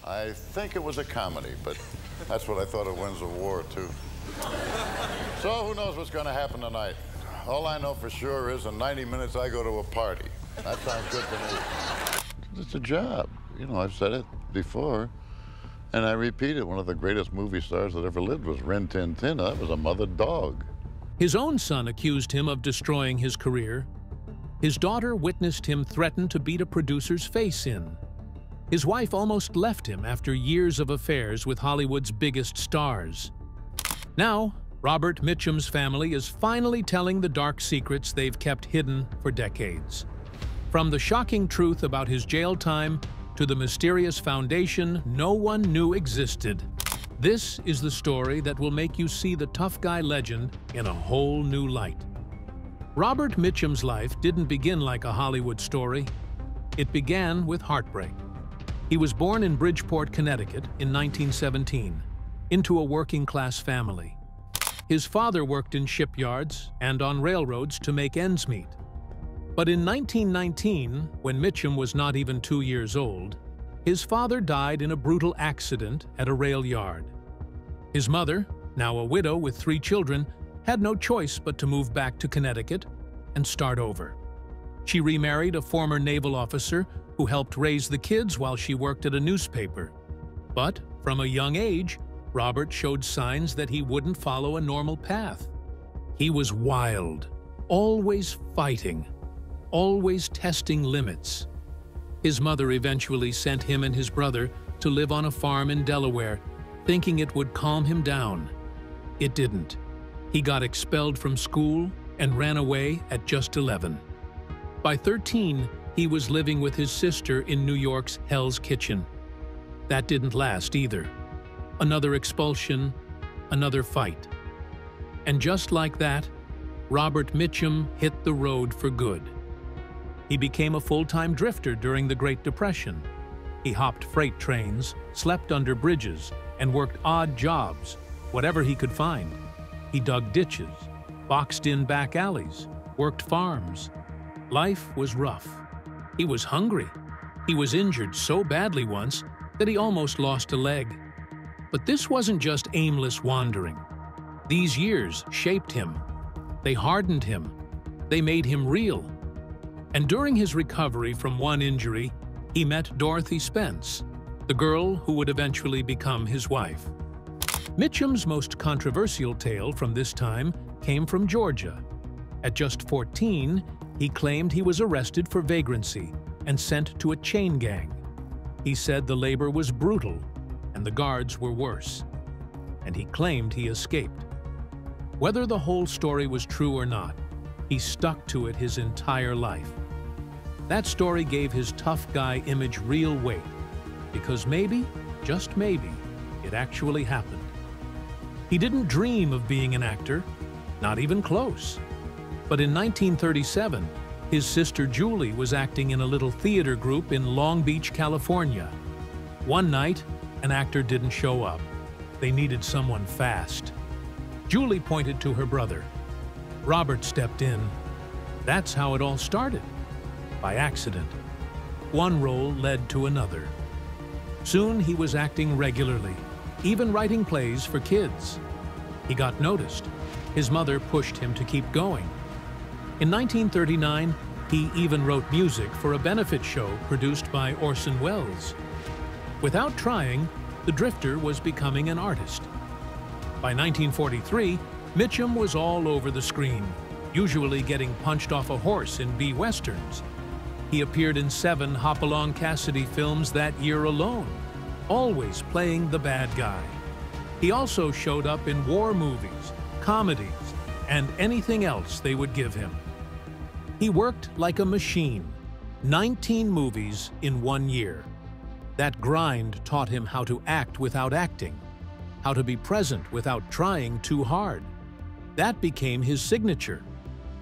I think it was a comedy, but that's what I thought of Winds of War, too. So who knows what's going to happen tonight? All I know for sure is in 90 minutes I go to a party. That sounds good to me. It's a job. You know, I've said it before, and I repeat it. One of the greatest movie stars that ever lived was Rin Tin Tin. That was a mother dog. His own son accused him of destroying his career. His daughter witnessed him threaten to beat a producer's face in. His wife almost left him after years of affairs with Hollywood's biggest stars. Now, Robert Mitchum's family is finally telling the dark secrets they've kept hidden for decades. From the shocking truth about his jail time to the mysterious foundation no one knew existed. This is the story that will make you see the tough guy legend in a whole new light. Robert Mitchum's life didn't begin like a Hollywood story. It began with heartbreak. He was born in Bridgeport, Connecticut in 1917, into a working-class family. His father worked in shipyards and on railroads to make ends meet. But in 1919, when Mitchum was not even 2 years old, his father died in a brutal accident at a rail yard. His mother, now a widow with 3 children, had no choice but to move back to Connecticut and start over. She remarried a former naval officer who helped raise the kids while she worked at a newspaper. But from a young age, Robert showed signs that he wouldn't follow a normal path. He was wild, always fighting, always testing limits. His mother eventually sent him and his brother to live on a farm in Delaware, thinking it would calm him down. It didn't. He got expelled from school and ran away at just 11. By 13, he was living with his sister in New York's Hell's Kitchen. That didn't last either. Another expulsion, another fight. And just like that, Robert Mitchum hit the road for good. He became a full-time drifter during the Great Depression. He hopped freight trains, slept under bridges, and worked odd jobs, whatever he could find. He dug ditches, boxed in back alleys, worked farms. Life was rough. He was hungry. He was injured so badly once that he almost lost a leg. But this wasn't just aimless wandering. These years shaped him. They hardened him. They made him real. And during his recovery from one injury, he met Dorothy Spence, the girl who would eventually become his wife. Mitchum's most controversial tale from this time came from Georgia. At just 14, he claimed he was arrested for vagrancy and sent to a chain gang. He said the labor was brutal and the guards were worse, and he claimed he escaped. Whether the whole story was true or not, he stuck to it his entire life. That story gave his tough guy image real weight, because maybe, just maybe, it actually happened. He didn't dream of being an actor, not even close. But in 1937, his sister Julie was acting in a little theater group in Long Beach, California. One night, an actor didn't show up. They needed someone fast. Julie pointed to her brother. Robert stepped in. That's how it all started. By accident. One role led to another. Soon he was acting regularly, even writing plays for kids. He got noticed. His mother pushed him to keep going. In 1939, he even wrote music for a benefit show produced by Orson Welles. Without trying, the drifter was becoming an artist. By 1943, Mitchum was all over the screen, usually getting punched off a horse in B-westerns. He appeared in 7 Hopalong Cassidy films that year alone, always playing the bad guy. He also showed up in war movies, comedies, and anything else they would give him. He worked like a machine, 19 movies in 1 year. That grind taught him how to act without acting, how to be present without trying too hard. That became his signature.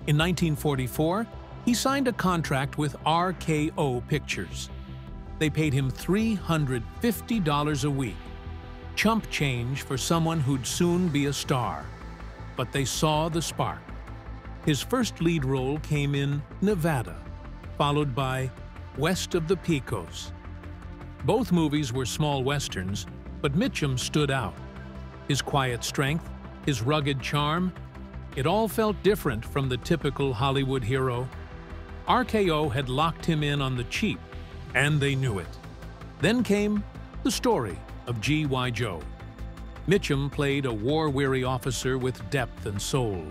In 1944, he signed a contract with RKO Pictures. They paid him $350 a week, chump change for someone who'd soon be a star. But they saw the spark. His first lead role came in Nevada, followed by West of the Pecos. Both movies were small westerns, but Mitchum stood out. His quiet strength, his rugged charm, it all felt different from the typical Hollywood hero. RKO had locked him in on the cheap, and they knew it. Then came the story of G.I. Joe. Mitchum played a war-weary officer with depth and soul.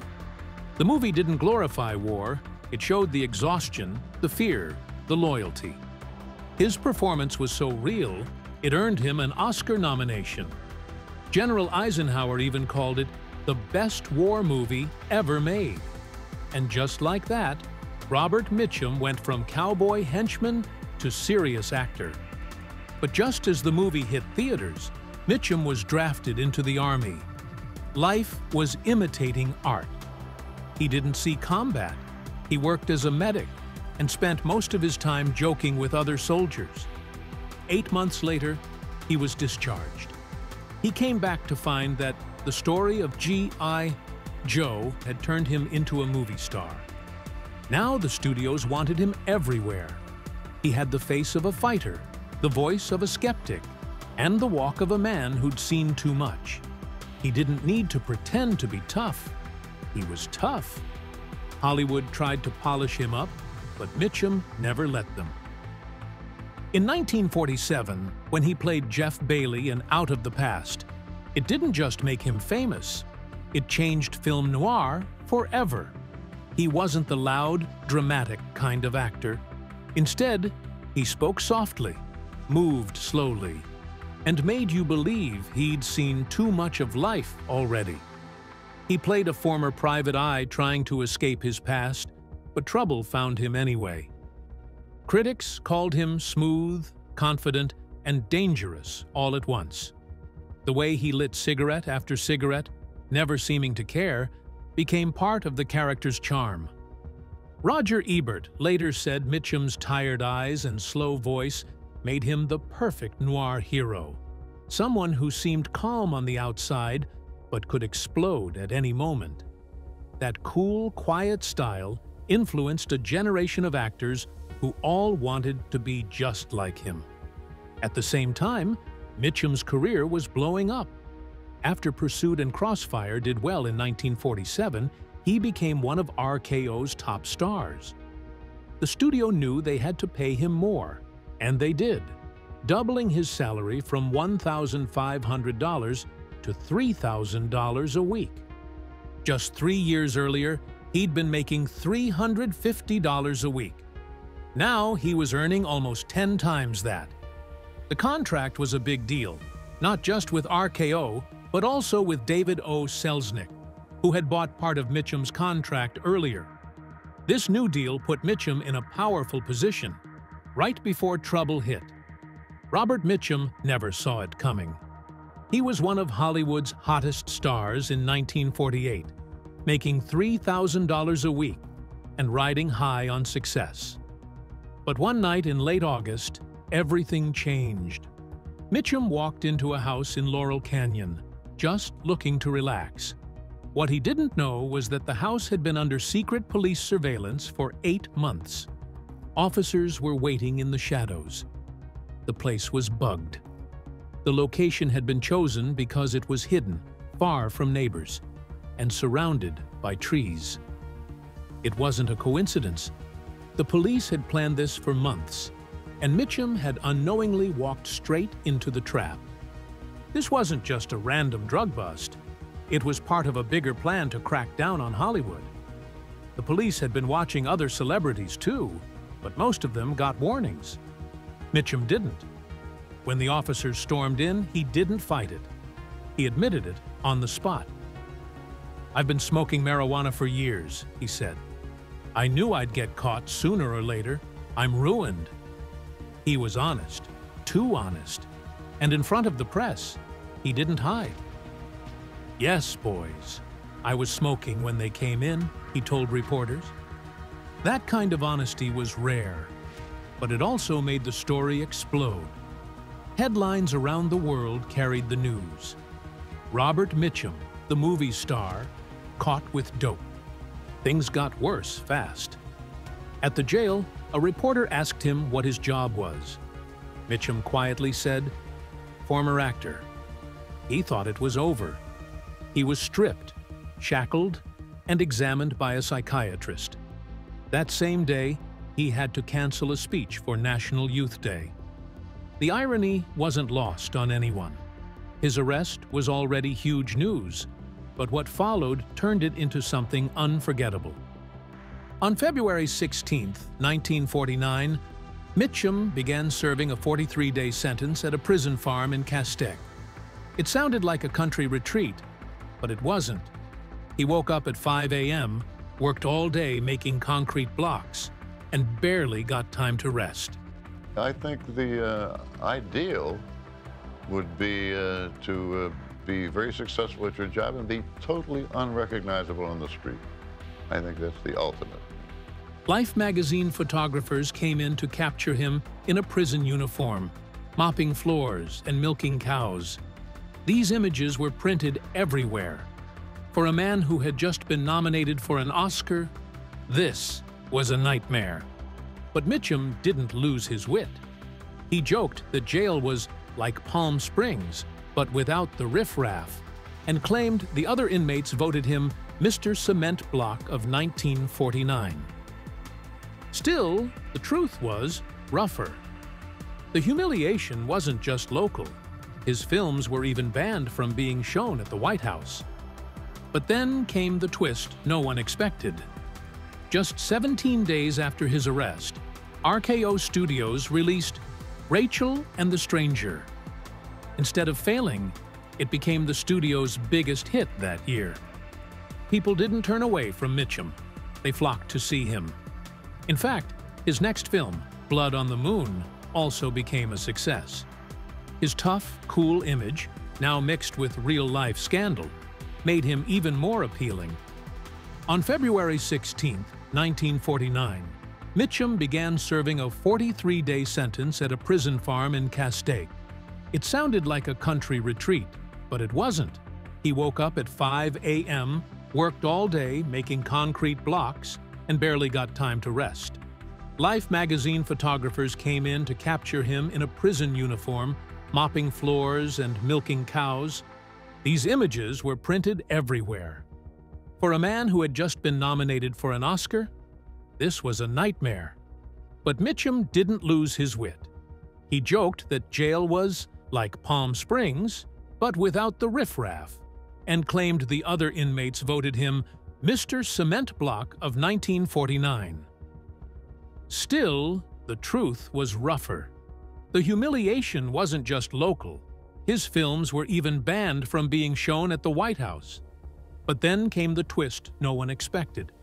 The movie didn't glorify war, it showed the exhaustion, the fear, the loyalty. His performance was so real, it earned him an Oscar nomination. General Eisenhower even called it the best war movie ever made. And just like that, Robert Mitchum went from cowboy henchman to serious actor. But just as the movie hit theaters, Mitchum was drafted into the Army. Life was imitating art. He didn't see combat. He worked as a medic and spent most of his time joking with other soldiers. 8 months later, he was discharged. He came back to find that the story of G.I. Joe had turned him into a movie star. Now the studios wanted him everywhere. He had the face of a fighter, the voice of a skeptic, and the walk of a man who'd seen too much. He didn't need to pretend to be tough. He was tough. Hollywood tried to polish him up, but Mitchum never let them. In 1947, when he played Jeff Bailey in Out of the Past, it didn't just make him famous, it changed film noir forever. He wasn't the loud, dramatic kind of actor. Instead, he spoke softly, moved slowly, and made you believe he'd seen too much of life already. He played a former private eye trying to escape his past, but trouble found him anyway. Critics called him smooth, confident, and dangerous all at once. The way he lit cigarette after cigarette, never seeming to care, became part of the character's charm. Roger Ebert later said Mitchum's tired eyes and slow voice made him the perfect noir hero, someone who seemed calm on the outside but could explode at any moment. That cool, quiet style influenced a generation of actors who all wanted to be just like him. At the same time, Mitchum's career was blowing up. After Pursuit and Crossfire did well in 1947, he became one of RKO's top stars. The studio knew they had to pay him more, and they did, doubling his salary from $1,500 to $3,000 a week. Just 3 years earlier, he'd been making $350 a week. Now he was earning almost 10 times that. The contract was a big deal, not just with RKO, but also with David O. Selznick, who had bought part of Mitchum's contract earlier. This new deal put Mitchum in a powerful position, right before trouble hit. Robert Mitchum never saw it coming. He was one of Hollywood's hottest stars in 1948, making $3,000 a week and riding high on success. But one night in late August, everything changed. Mitchum walked into a house in Laurel Canyon, just looking to relax. What he didn't know was that the house had been under secret police surveillance for 8 months. Officers were waiting in the shadows. The place was bugged. The location had been chosen because it was hidden, far from neighbors, and surrounded by trees. It wasn't a coincidence. The police had planned this for months, and Mitchum had unknowingly walked straight into the trap. This wasn't just a random drug bust. It was part of a bigger plan to crack down on Hollywood. The police had been watching other celebrities too, but most of them got warnings. Mitchum didn't. When the officers stormed in, he didn't fight it. He admitted it on the spot. "I've been smoking marijuana for years," he said. "I knew I'd get caught sooner or later. I'm ruined." He was honest, too honest, and in front of the press, he didn't hide. "Yes, boys, I was smoking when they came in," he told reporters. That kind of honesty was rare, but it also made the story explode. Headlines around the world carried the news. Robert Mitchum, the movie star, caught with dope. Things got worse fast. At the jail, a reporter asked him what his job was. Mitchum quietly said. Former actor. He thought it was over. He was stripped, shackled, and examined by a psychiatrist. That same day, he had to cancel a speech for National Youth Day. The irony wasn't lost on anyone. His arrest was already huge news, but what followed turned it into something unforgettable. On February 16, 1949, Mitchum began serving a 43-day sentence at a prison farm in Castaic. It sounded like a country retreat, but it wasn't. He woke up at 5 a.m., worked all day making concrete blocks, and barely got time to rest. I think the ideal would be to be very successful at your job and be totally unrecognizable on the street. I think that's the ultimate. Life magazine photographers came in to capture him in a prison uniform, mopping floors and milking cows. These images were printed everywhere. For a man who had just been nominated for an Oscar, this was a nightmare. But Mitchum didn't lose his wit. He joked that jail was like Palm Springs, but without the riffraff, and claimed the other inmates voted him Mr. Cement Block of 1949. Still, the truth was rougher. The humiliation wasn't just local. His films were even banned from being shown at the White House. But then came the twist no one expected. Just 17 days after his arrest, RKO Studios released Rachel and the Stranger. Instead of failing, it became the studio's biggest hit that year. People didn't turn away from Mitchum. They flocked to see him. In fact, his next film, Blood on the Moon, also became a success. His tough, cool image, now mixed with real-life scandal, made him even more appealing. On February 16, 1949, Mitchum began serving a 43-day sentence at a prison farm in Castaic. It sounded like a country retreat, but it wasn't. He woke up at 5 a.m., worked all day making concrete blocks, and barely got time to rest. Life magazine photographers came in to capture him in a prison uniform, mopping floors and milking cows. These images were printed everywhere. For a man who had just been nominated for an Oscar, this was a nightmare. But Mitchum didn't lose his wit. He joked that jail was like Palm Springs, but without the riffraff, and claimed the other inmates voted him Mr. Cement Block of 1949. Still, the truth was rougher. The humiliation wasn't just local. His films were even banned from being shown at the White House. But then came the twist no one expected.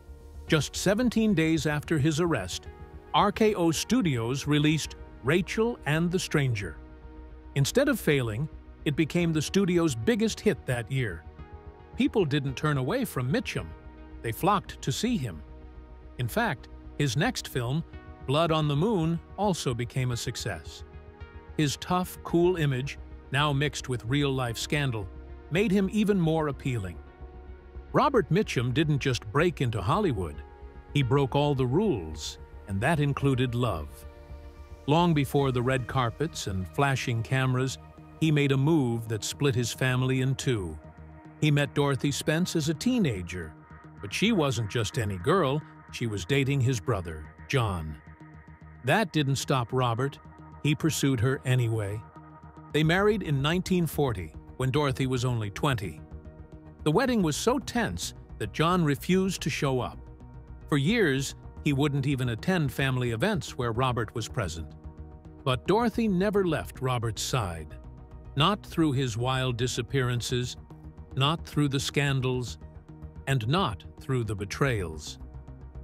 Just 17 days after his arrest, RKO Studios released Rachel and the Stranger. Instead of failing, it became the studio's biggest hit that year. People didn't turn away from Mitchum. They flocked to see him. In fact, his next film, Blood on the Moon, also became a success. His tough, cool image, now mixed with real-life scandal, made him even more appealing. Robert Mitchum didn't just break into Hollywood. He broke all the rules, and that included love. Long before the red carpets and flashing cameras, he made a move that split his family in two. He met Dorothy Spence as a teenager, but she wasn't just any girl, she was dating his brother, John. That didn't stop Robert. He pursued her anyway. They married in 1940, when Dorothy was only 20. The wedding was so tense that John refused to show up. For years, he wouldn't even attend family events where Robert was present. But Dorothy never left Robert's side. Not through his wild disappearances, not through the scandals, and not through the betrayals.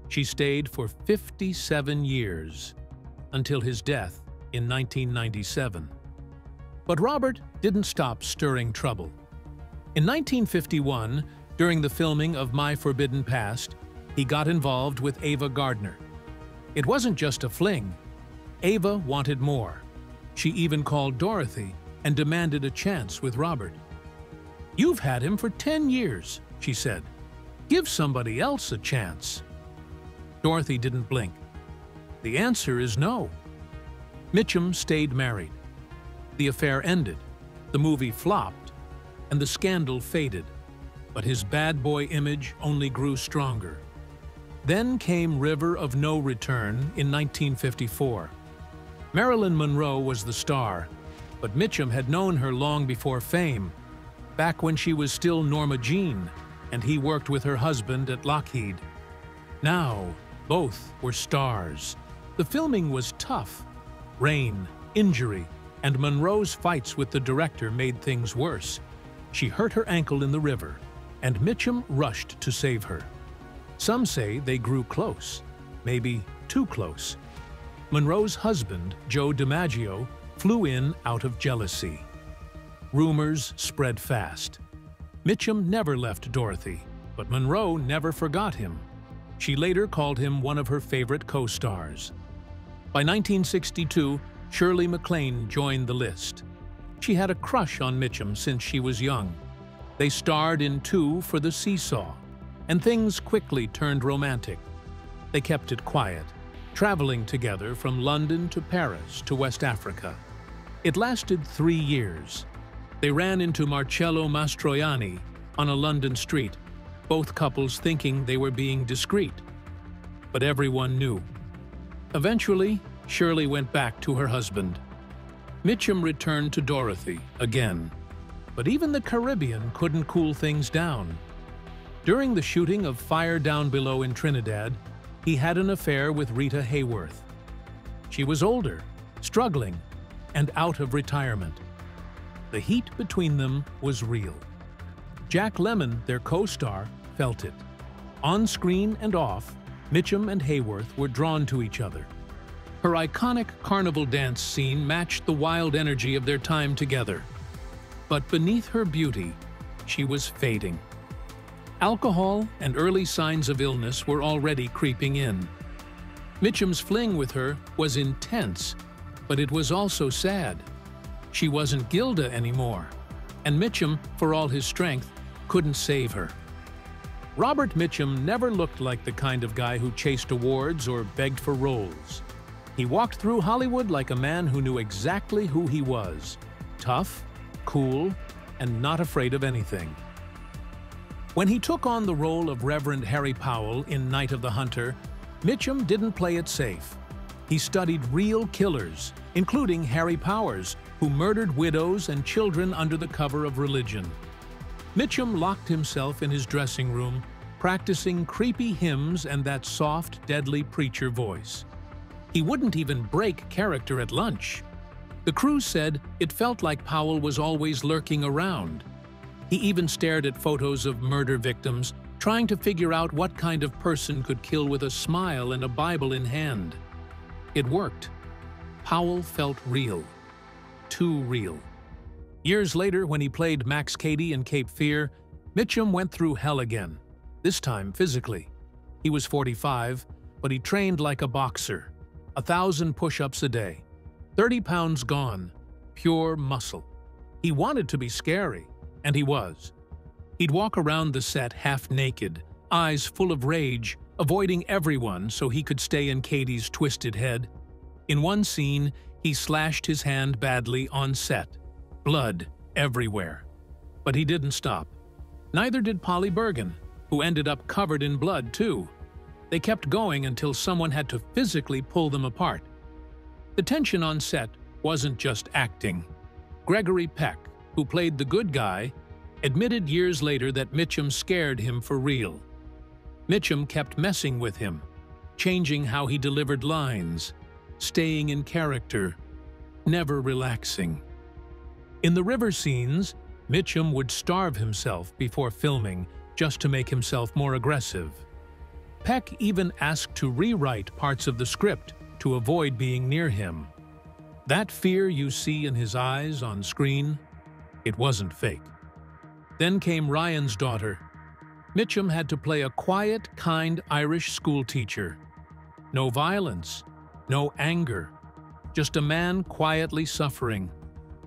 She stayed for 57 years, until his death in 1997. But Robert didn't stop stirring trouble. In 1951, during the filming of My Forbidden Past, he got involved with Ava Gardner. It wasn't just a fling. Ava wanted more. She even called Dorothy and demanded a chance with Robert. "You've had him for 10 years, she said. "Give somebody else a chance." Dorothy didn't blink. "The answer is no." Mitchum stayed married. The affair ended, the movie flopped, and the scandal faded, but his bad boy image only grew stronger. Then came River of No Return in 1954. Marilyn Monroe was the star, but Mitchum had known her long before fame, back when she was still Norma Jean, and he worked with her husband at Lockheed. Now, both were stars. The filming was tough. Rain, injury, and Monroe's fights with the director made things worse. She hurt her ankle in the river, and Mitchum rushed to save her. Some say they grew close, maybe too close. Monroe's husband, Joe DiMaggio, flew in out of jealousy. Rumors spread fast. Mitchum never left Dorothy, but Monroe never forgot him. She later called him one of her favorite co-stars. By 1962, Shirley MacLaine joined the list. She had a crush on Mitchum since she was young. They starred in Two for the Seesaw, and things quickly turned romantic. They kept it quiet, traveling together from London to Paris to West Africa. It lasted 3 years. They ran into Marcello Mastroianni on a London street, both couples thinking they were being discreet. But everyone knew. Eventually, Shirley went back to her husband. Mitchum returned to Dorothy again. But even the Caribbean couldn't cool things down. During the shooting of Fire Down Below in Trinidad, he had an affair with Rita Hayworth. She was older, struggling, and out of retirement. The heat between them was real. Jack Lemmon, their co-star, felt it. On screen and off, Mitchum and Hayworth were drawn to each other. Her iconic carnival dance scene matched the wild energy of their time together. But beneath her beauty, she was fading. Alcohol and early signs of illness were already creeping in. Mitchum's fling with her was intense, but it was also sad. She wasn't Gilda anymore, and Mitchum, for all his strength, couldn't save her. Robert Mitchum never looked like the kind of guy who chased awards or begged for roles. He walked through Hollywood like a man who knew exactly who he was: tough, cool, and not afraid of anything. When he took on the role of Reverend Harry Powell in Night of the Hunter, Mitchum didn't play it safe. He studied real killers, including Harry Powers, who murdered widows and children under the cover of religion. Mitchum locked himself in his dressing room, practicing creepy hymns and that soft, deadly preacher voice. He wouldn't even break character at lunch. The crew said it felt like Powell was always lurking around. He even stared at photos of murder victims, trying to figure out what kind of person could kill with a smile and a Bible in hand. It worked. Powell felt real. Too real. Years later, when he played Max Cady in Cape Fear, Mitchum went through hell again, this time physically. He was 45, but he trained like a boxer. 1,000 push-ups a day. 30 pounds gone. Pure muscle. He wanted to be scary, and he was. He'd walk around the set half naked, eyes full of rage, avoiding everyone so he could stay in Cady's twisted head. In one scene, he slashed his hand badly on set. Blood everywhere. But he didn't stop. Neither did Polly Bergen, who ended up covered in blood too. They kept going until someone had to physically pull them apart. The tension on set wasn't just acting. Gregory Peck, who played the good guy, admitted years later that Mitchum scared him for real. Mitchum kept messing with him, changing how he delivered lines, staying in character, never relaxing. In the river scenes, Mitchum would starve himself before filming just to make himself more aggressive. Peck even asked to rewrite parts of the script to avoid being near him. That fear you see in his eyes on screen, it wasn't fake. Then came Ryan's Daughter. Mitchum had to play a quiet, kind Irish schoolteacher. No violence, no anger, just a man quietly suffering.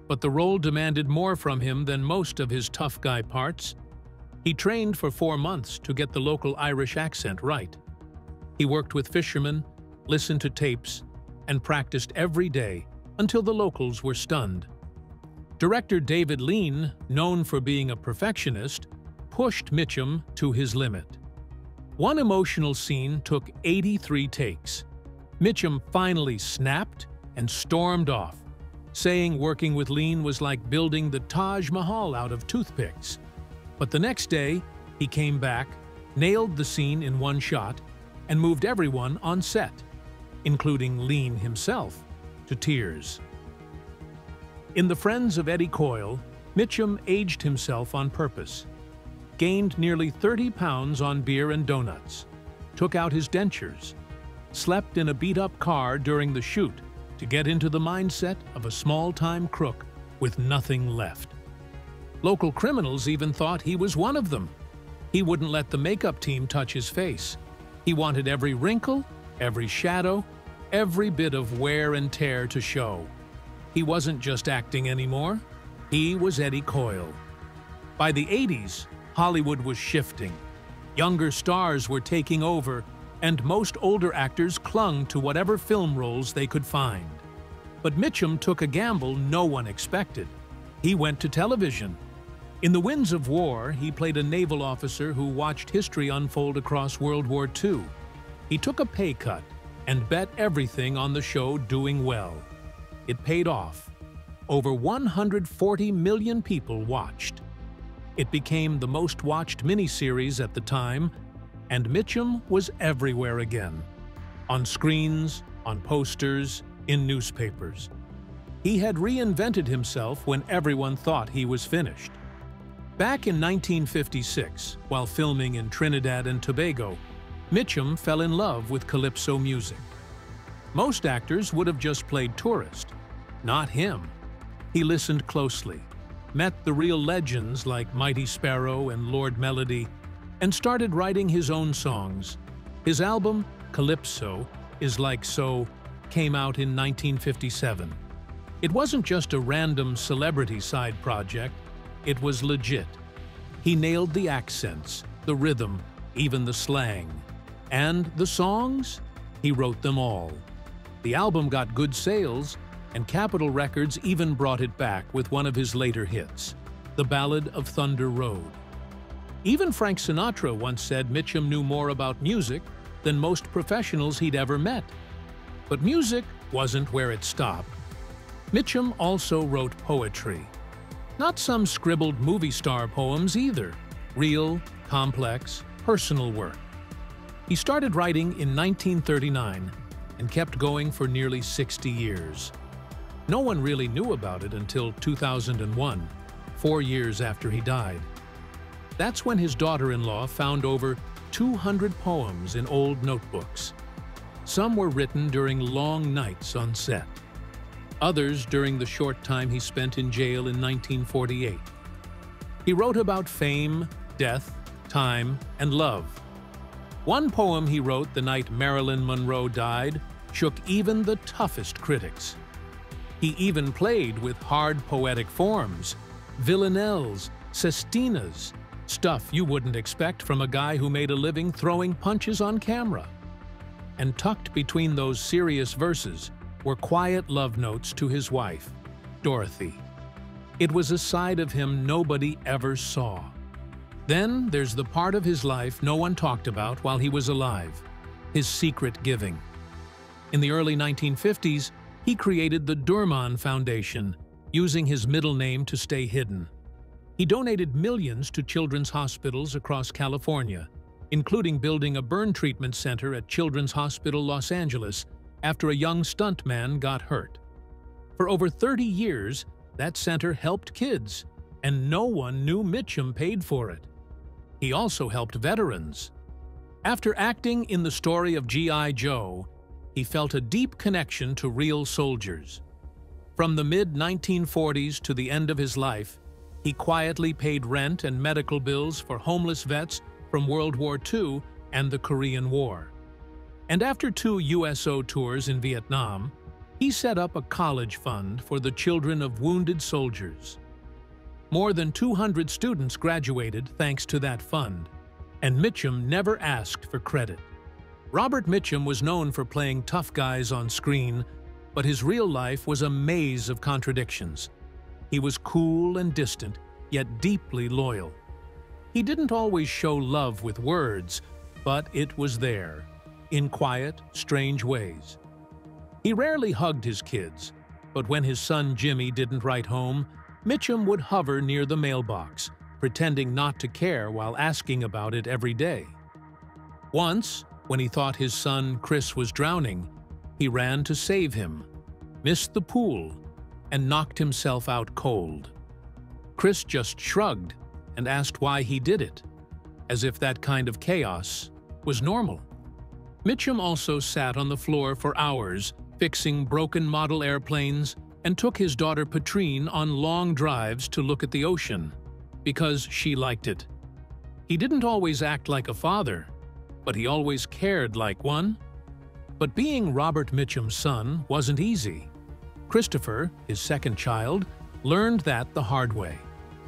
But the role demanded more from him than most of his tough guy parts. He trained for 4 months to get the local Irish accent right. He worked with fishermen, listened to tapes, and practiced every day until the locals were stunned. Director David Lean, known for being a perfectionist, pushed Mitchum to his limit. One emotional scene took 83 takes. Mitchum finally snapped and stormed off, saying working with Lean was like building the Taj Mahal out of toothpicks. But the next day, he came back, nailed the scene in one shot, and moved everyone on set, including Lean himself, to tears. In The Friends of Eddie Coyle, Mitchum aged himself on purpose, gained nearly 30 pounds on beer and donuts, took out his dentures, slept in a beat-up car during the shoot to get into the mindset of a small-time crook with nothing left. Local criminals even thought he was one of them. He wouldn't let the makeup team touch his face. He wanted every wrinkle, every shadow, every bit of wear and tear to show. He wasn't just acting anymore. He was Eddie Coyle. By the 80s, Hollywood was shifting. Younger stars were taking over, and most older actors clung to whatever film roles they could find. But Mitchum took a gamble no one expected. He went to television. In The Winds of War, he played a naval officer who watched history unfold across World War II. He took a pay cut and bet everything on the show doing well. It paid off. Over 140 million people watched. It became the most-watched miniseries at the time, and Mitchum was everywhere again. On screens, on posters, in newspapers. He had reinvented himself when everyone thought he was finished. Back in 1956, while filming in Trinidad and Tobago, Mitchum fell in love with calypso music. Most actors would have just played tourist. Not him. He listened closely, met the real legends like Mighty Sparrow and Lord Melody, and started writing his own songs. His album, Calypso, Is Like So, came out in 1957. It wasn't just a random celebrity side project, it was legit. He nailed the accents, the rhythm, even the slang. And the songs? He wrote them all. The album got good sales, and Capitol Records even brought it back with one of his later hits, The Ballad of Thunder Road. Even Frank Sinatra once said Mitchum knew more about music than most professionals he'd ever met. But music wasn't where it stopped. Mitchum also wrote poetry. Not some scribbled movie star poems either. Real, complex, personal work. He started writing in 1939 and kept going for nearly 60 years. No one really knew about it until 2001, 4 years after he died. That's when his daughter-in-law found over 200 poems in old notebooks. Some were written during long nights on set. Others during the short time he spent in jail in 1948. He wrote about fame, death, time, and love. One poem he wrote the night Marilyn Monroe died shook even the toughest critics. He even played with hard poetic forms, villanelles, sestinas, stuff you wouldn't expect from a guy who made a living throwing punches on camera. And tucked between those serious verses were quiet love notes to his wife, Dorothy. It was a side of him nobody ever saw. Then there's the part of his life no one talked about while he was alive, his secret giving. In the early 1950s, he created the Durman Foundation, using his middle name to stay hidden. He donated millions to children's hospitals across California, including building a burn treatment center at Children's Hospital Los Angeles after a young stuntman got hurt. For over 30 years, that center helped kids, and no one knew Mitchum paid for it. He also helped veterans. After acting in the story of G.I. Joe, he felt a deep connection to real soldiers. From the mid-1940s to the end of his life, he quietly paid rent and medical bills for homeless vets from World War II and the Korean War. And after 2 USO tours in Vietnam, he set up a college fund for the children of wounded soldiers. More than 200 students graduated thanks to that fund, and Mitchum never asked for credit. Robert Mitchum was known for playing tough guys on screen, but his real life was a maze of contradictions. He was cool and distant, yet deeply loyal. He didn't always show love with words, but it was there, in quiet, strange ways. He rarely hugged his kids, but when his son Jimmy didn't write home, Mitchum would hover near the mailbox, pretending not to care while asking about it every day. Once, when he thought his son Chris was drowning, he ran to save him, missed the pool, and knocked himself out cold. Chris just shrugged and asked why he did it, as if that kind of chaos was normal. Mitchum also sat on the floor for hours, fixing broken model airplanes, and took his daughter Patrine on long drives to look at the ocean, because she liked it. He didn't always act like a father, but he always cared like one. But being Robert Mitchum's son wasn't easy. Christopher, his second child, learned that the hard way.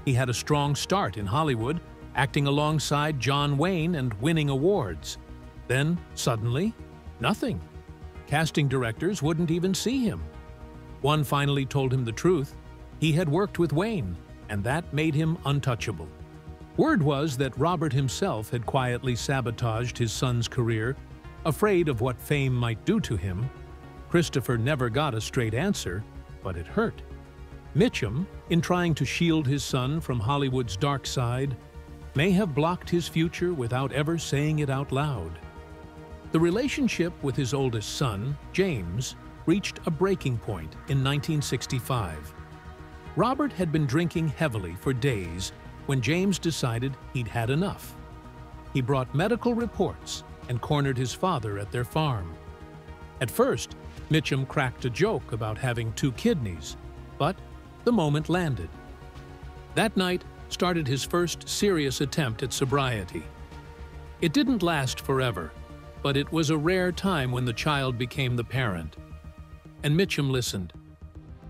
He had a strong start in Hollywood, acting alongside John Wayne and winning awards. Then, suddenly, nothing. Casting directors wouldn't even see him. One finally told him the truth. He had worked with Wayne, and that made him untouchable. Word was that Robert himself had quietly sabotaged his son's career, afraid of what fame might do to him. Christopher never got a straight answer, but it hurt. Mitchum, in trying to shield his son from Hollywood's dark side, may have blocked his future without ever saying it out loud. The relationship with his oldest son, James, reached a breaking point in 1965. Robert had been drinking heavily for days when James decided he'd had enough. He brought medical reports and cornered his father at their farm. At first, Mitchum cracked a joke about having 2 kidneys, but the moment landed. That night started his first serious attempt at sobriety. It didn't last forever, but it was a rare time when the child became the parent. And Mitchum listened.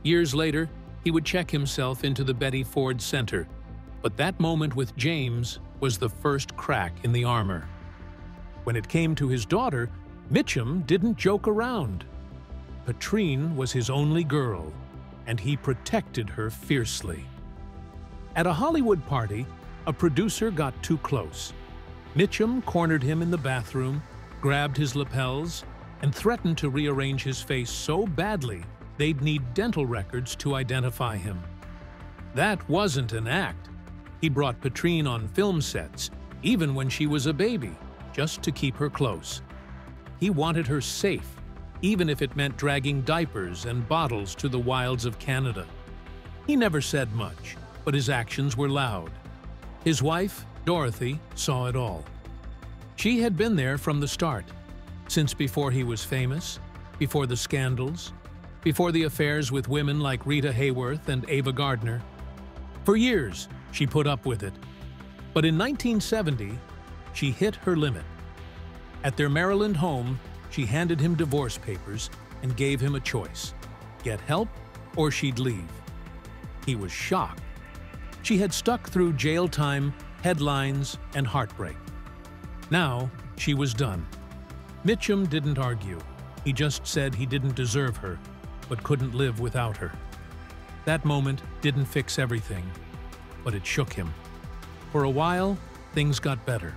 Years later, he would check himself into the Betty Ford Center, but that moment with James was the first crack in the armor. When it came to his daughter, Mitchum didn't joke around. Patrine was his only girl, and he protected her fiercely. At a Hollywood party, a producer got too close. Mitchum cornered him in the bathroom, grabbed his lapels, and threatened to rearrange his face so badly they'd need dental records to identify him. That wasn't an act. He brought Patrine on film sets, even when she was a baby, just to keep her close. He wanted her safe, even if it meant dragging diapers and bottles to the wilds of Canada. He never said much, but his actions were loud. His wife, Dorothy, saw it all. She had been there from the start, since before he was famous, before the scandals, before the affairs with women like Rita Hayworth and Ava Gardner. For years, she put up with it. But in 1970, she hit her limit. At their Maryland home, she handed him divorce papers and gave him a choice: get help or she'd leave. He was shocked. She had stuck through jail time, headlines, and heartbreak. Now, she was done. Mitchum didn't argue. He just said he didn't deserve her, but couldn't live without her. That moment didn't fix everything, but it shook him. For a while, things got better.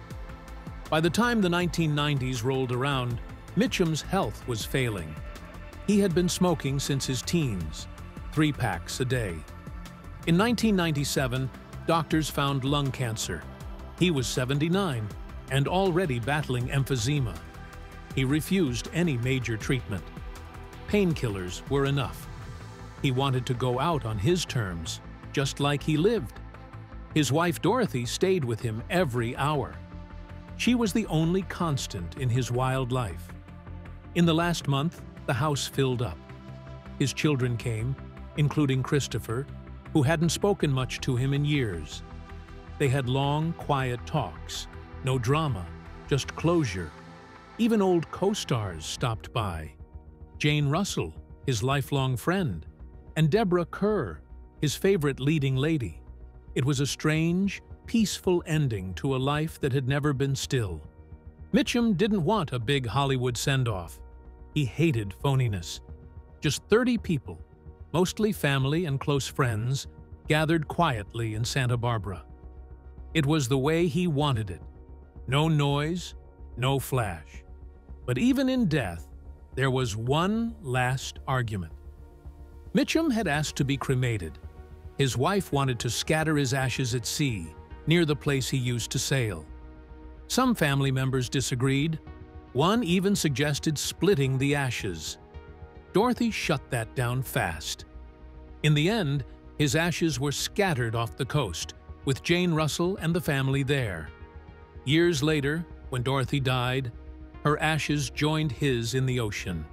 By the time the 1990s rolled around, Mitchum's health was failing. He had been smoking since his teens, 3 packs a day. In 1997, doctors found lung cancer. He was 79 and already battling emphysema. He refused any major treatment. Painkillers were enough. He wanted to go out on his terms, just like he lived. His wife Dorothy stayed with him every hour. She was the only constant in his wild life. In the last month, the house filled up. His children came, including Christopher, who hadn't spoken much to him in years. They had long, quiet talks. No drama, just closure. Even old co-stars stopped by. Jane Russell, his lifelong friend, and Deborah Kerr, his favorite leading lady. It was a strange, peaceful ending to a life that had never been still. Mitchum didn't want a big Hollywood send-off. He hated phoniness. Just 30 people, mostly family and close friends, gathered quietly in Santa Barbara. It was the way he wanted it. No noise, no flash. But even in death, there was one last argument. Mitchum had asked to be cremated. His wife wanted to scatter his ashes at sea, near the place he used to sail. Some family members disagreed. One even suggested splitting the ashes. Dorothy shut that down fast. In the end, his ashes were scattered off the coast, with Jane Russell and the family there. Years later, when Dorothy died, her ashes joined his in the ocean.